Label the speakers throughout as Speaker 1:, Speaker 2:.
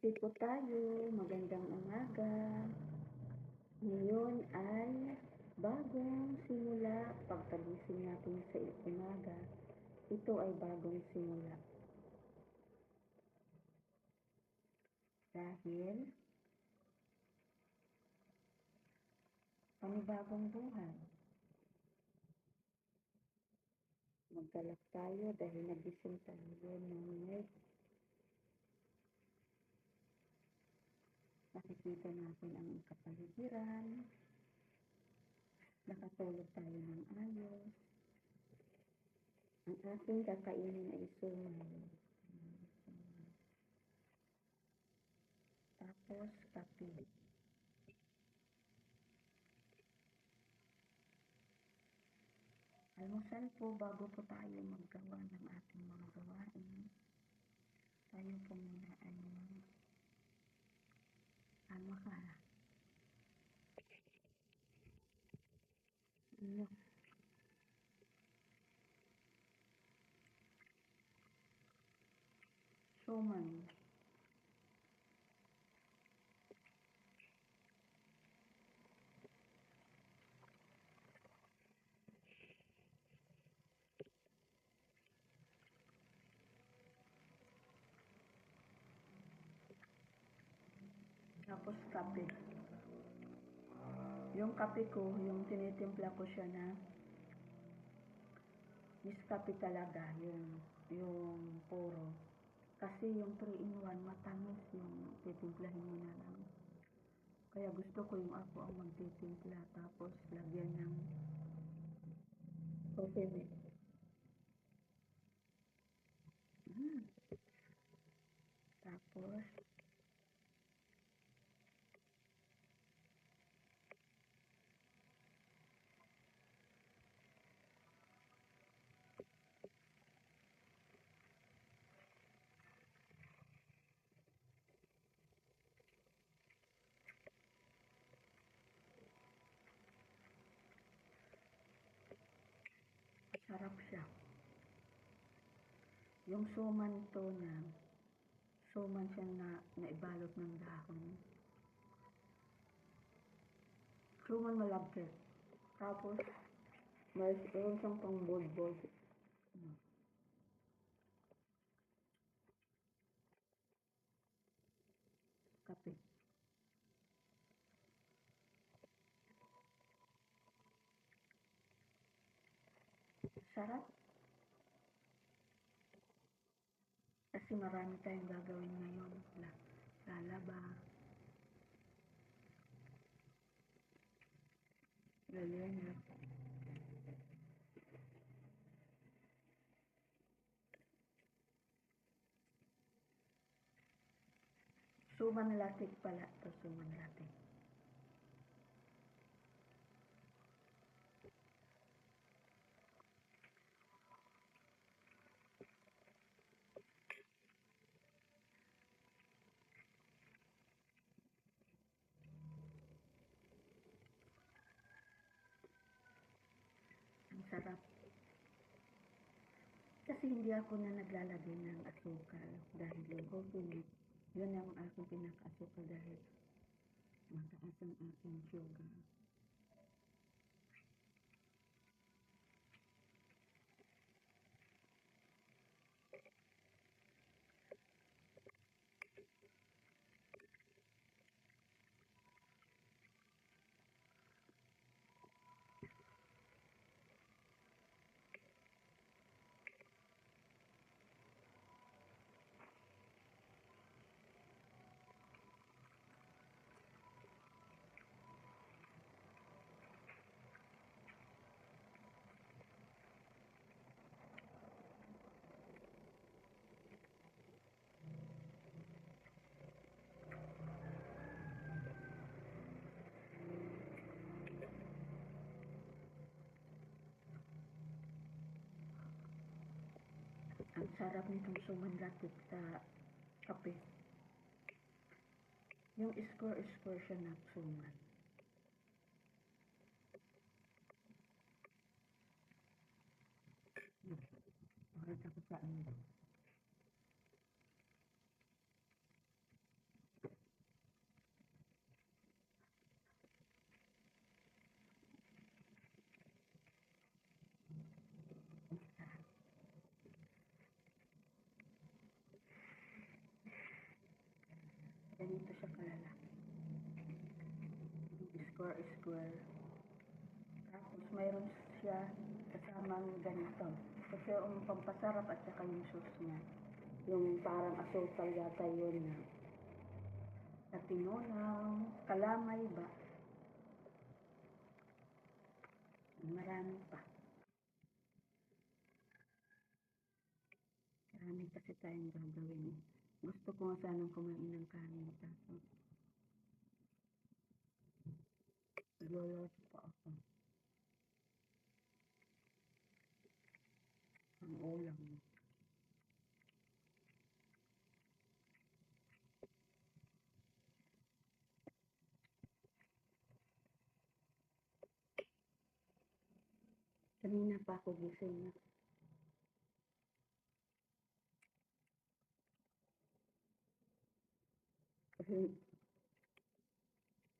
Speaker 1: Repeat po tayo. Magandang umaga. Ngayon ay bagong simula. Pagkagising natin sa umaga, ito ay bagong simula. Dahil panibagong buhay. Maggalak tayo dahil nagising tayo ng nakikita natin ang kapaligiran, nakatulog tayo ng ayos, ang ating kakainin ay sumay, tapos kape. Almusal po bago po tayo maggawa ng ating mga gawain. Tayo po muna ay almusal. Suman. Tapos kape. Yung kape ko, yung tinitimpla ko siya na Nescafe talaga, yung puro. Kasi yung 3-in-1 matamis yung titimplahin mo na lang. Kaya gusto ko yung ako ang magtitimpla tapos lagyan ng coffee mix. Tapos sarap siya. Yung suman to na suman siya na naibalot ng dahon. Suman malagkit. Tapos meron siyang pang bold-bold. Kape. Sarap. Kasi marami tayong gagawin ngayon. Lalaba. Lalinis. Suman latik pala to, suman latik. Ang sarap. Kasi hindi ako na naglalagay ng asukal dahil yung coffee mix, yun ang aking pinaka-asukal dahil mataas ang aking sugar. Ang sarap nitong suman latik sa kape. Yung square siya na suman. Bakit ako sa ano? square. Tapos mayroon siya kasamang ganito. Kasi yung pampasarap at saka yung sauce niya. Yung parang asukal yata yun na tinunaw, kalamay ba? Marami pa. Marami kasi tayong gagawin. Gusto ko nga sanang kumain ng kanin. Kaso, nagluluto pa ako. Ang ulam. Kanina pa ako gising. Kasi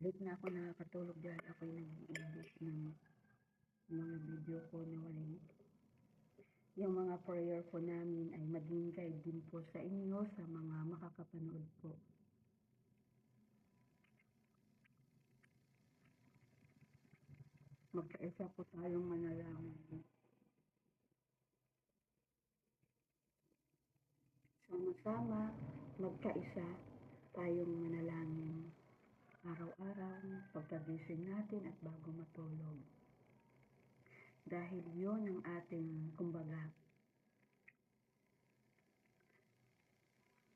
Speaker 1: late na ako nakakatulog dahil ako'y nag-edit ng mga video ko na walang yung mga prayer po namin ay maging guide din po sa inyo sa mga makakapanood po. Magkaisa po tayong manalangin. Sama-sama, magkaisa tayong manalangin. Araw-araw, pagkagising natin at bago matulog. Dahil yon ang ating,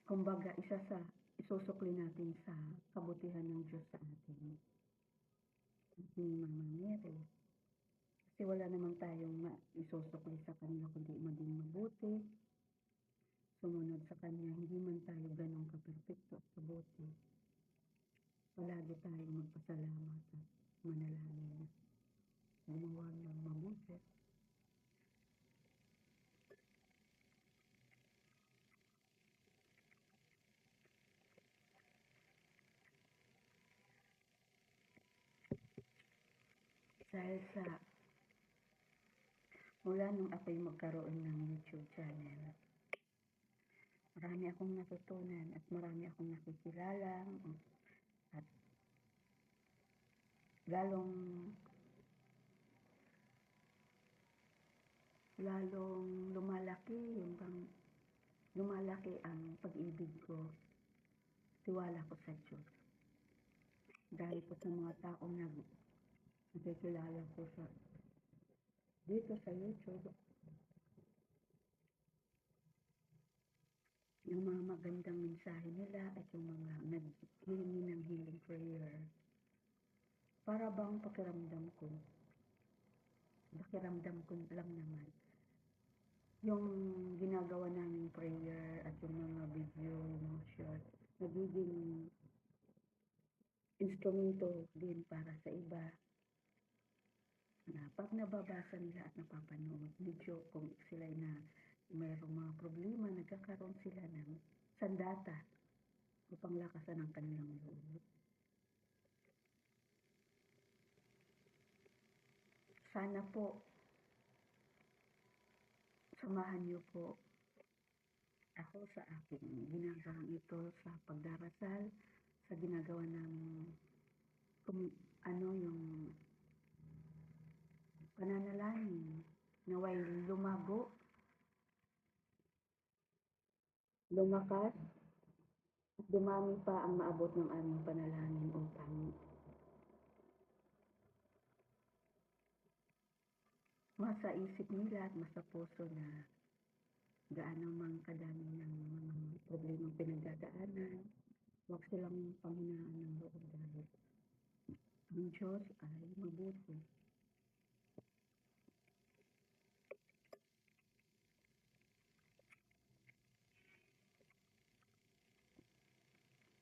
Speaker 1: kumbaga isa sa isusukli natin sa kabutihan ng Diyos sa atin. Ni Mama Mary. Kasi wala naman tayong isusukli sa Kanya kundi maging mabuti, sumunod sa Kanya, hindi man tayo ganong kaperfecto at kabuti. Palagi tayong magpasalamat at manalangin. Gumawa ng mabuti. Dahil sa mula nung ako'y magkaroon ng YouTube channel, marami akong natutunan at marami akong nakikilala at lalong lumalaki ang pag-ibig ko, tiwala ko sa Diyos. Dahil po sa mga taong nakikilala ko dito sa YouTube, yung mga magandang mensahe nila at yung mga naghihingi ng healing prayer. Para bang pakiramdam ko lang naman. Yung ginagawa namin prayer at yung mga video, yung mga short, nagiging instrumento din para sa iba na pag nababasa nila at napapanood, medyo kung sila na mayroong mga problema, nagkakaroon sila ng sandata upang lakasan ang kanilang loob. Sana po, samahan niyo po ako sa aking ginagawang ito sa pagdarasal, sa ginagawa ng yung pananalangin, naway lumakas, at dumami pa ang maabot ng aming panalangin upang masa isip nila at masa puso na gaano mang kadami ng mga problemang pinagdadaanan, huwag silang panghinaan ng loob dahil ang Diyos ay mabuti.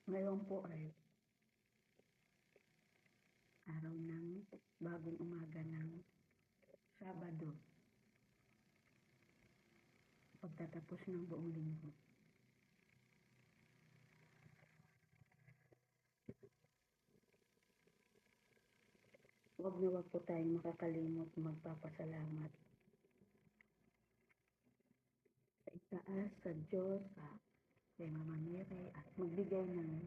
Speaker 1: Ngayon po ay araw ng bagong umaga ng Sabado, pagtatapos ng buong linggo. Huwag na huwag po tayong makakalimot magpapasalamat sa itaas, sa Diyos, kay Mama Mary, at magbigay ng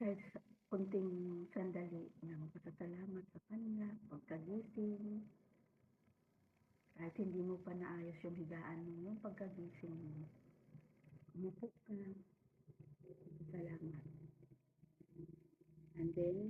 Speaker 1: kahit kunting sandali ng pasasalamat sa Kanya, pagkagising, kahit hindi mo pa naayos yung higaan mo, yung pagkagising mo, umupo ka, salamat. And then,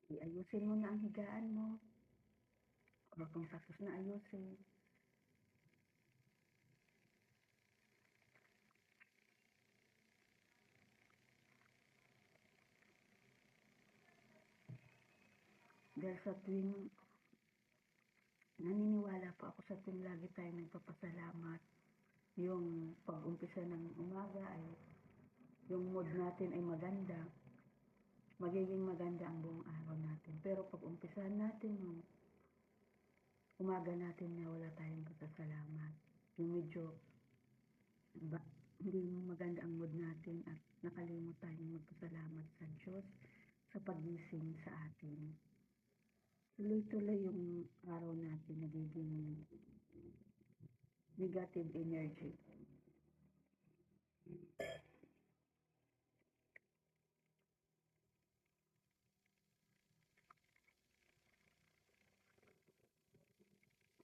Speaker 1: iayusin mo na ang higaan mo, o kung tapos na ayusin, dahil sa tuwing naniniwala po ako sa tuwing lagi tayong nagpapasalamat, yung pag-umpisa ng umaga ay yung mood natin ay maganda, magiging maganda ang buong araw natin. Pero pag umpisahan natin yung umaga natin na wala tayong pasasalamat, yung medyo ba, hindi maganda ang mood natin at nakalimot tayong magpasalamat sa Diyos sa pagising sa atin. Tuloy-tuloy yung araw natin nagiging negative energy.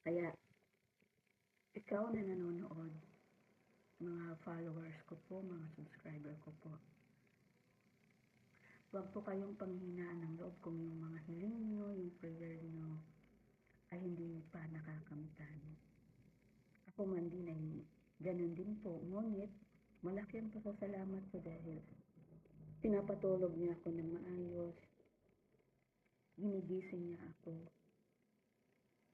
Speaker 1: Kaya, ikaw na nanonood, mga followers ko po, mga subscriber ko po, huwag po kayong panghinaan ng loob kung yung mga hiling nyo, yung prayer nyo, ay hindi pa nakakamtan. Ako man din ay ganun din po. Ngunit, malaki ang pasasalamat ko dahil pinapatulog niya ako ng maayos, ginigising niya ako,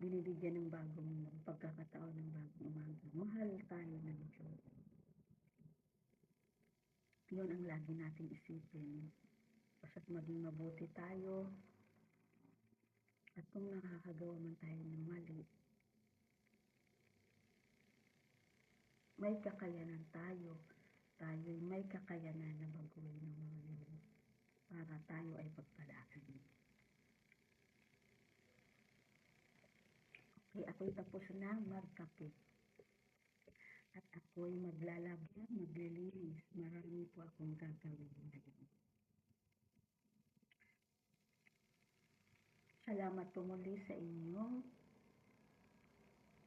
Speaker 1: binibigyan ng bagong pagkakataon ng bagong umaga. Mahal tayo ng Diyos. Yun ang lagi nating isipin. Basta't maging mabuti tayo, at kung nakakagawa man tayo ng mali, may kakayanan tayo. Tayo'y may kakayanan na baguhin ng mga yun para tayo ay pagpalaan. Okay, ako'y tapos na magkape. At ako'y maglalaba, maglilinis. Marami po akong gagawin ngayon. Salamat po muli sa inyong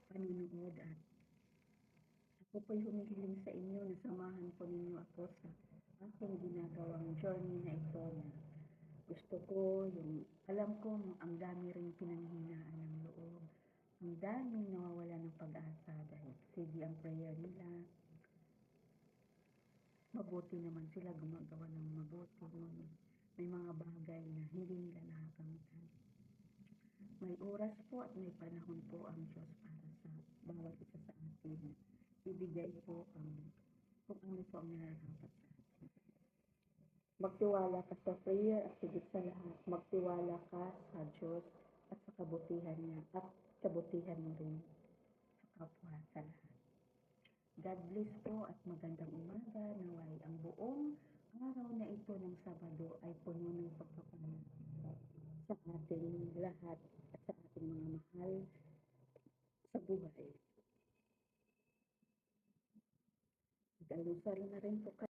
Speaker 1: panunood at ako po'y humihiling sa inyo na samahan po ninyo ako sa aking ginagawang journey na ito na gusto ko yung, alam ko ang dami rin pinanghinaan ng loob, ang daming nawawala ng pag-asa dahil sige ang prayer nila, mabuti naman sila, gumagawa ng mabuti, may mga bagay na hindi nila nakakamtan. May oras po at may panahon po ang Diyos para sa bawat isa sa atin. Ibigay po ang kung ano po ang nararapat sa atin. Magtiwala ka sa prayer at higit sa lahat, magtiwala ka sa Diyos at sa kabutihan niya at kabutihan mo rin sa kapwa sa lahat. God bless po at magandang umaga. Naway ang buong araw na ito ng Sabado ay puno ng pagpapala sa ating lahat at sa ating mga mahal sa buhay. Mag-alusal na rin po kayo.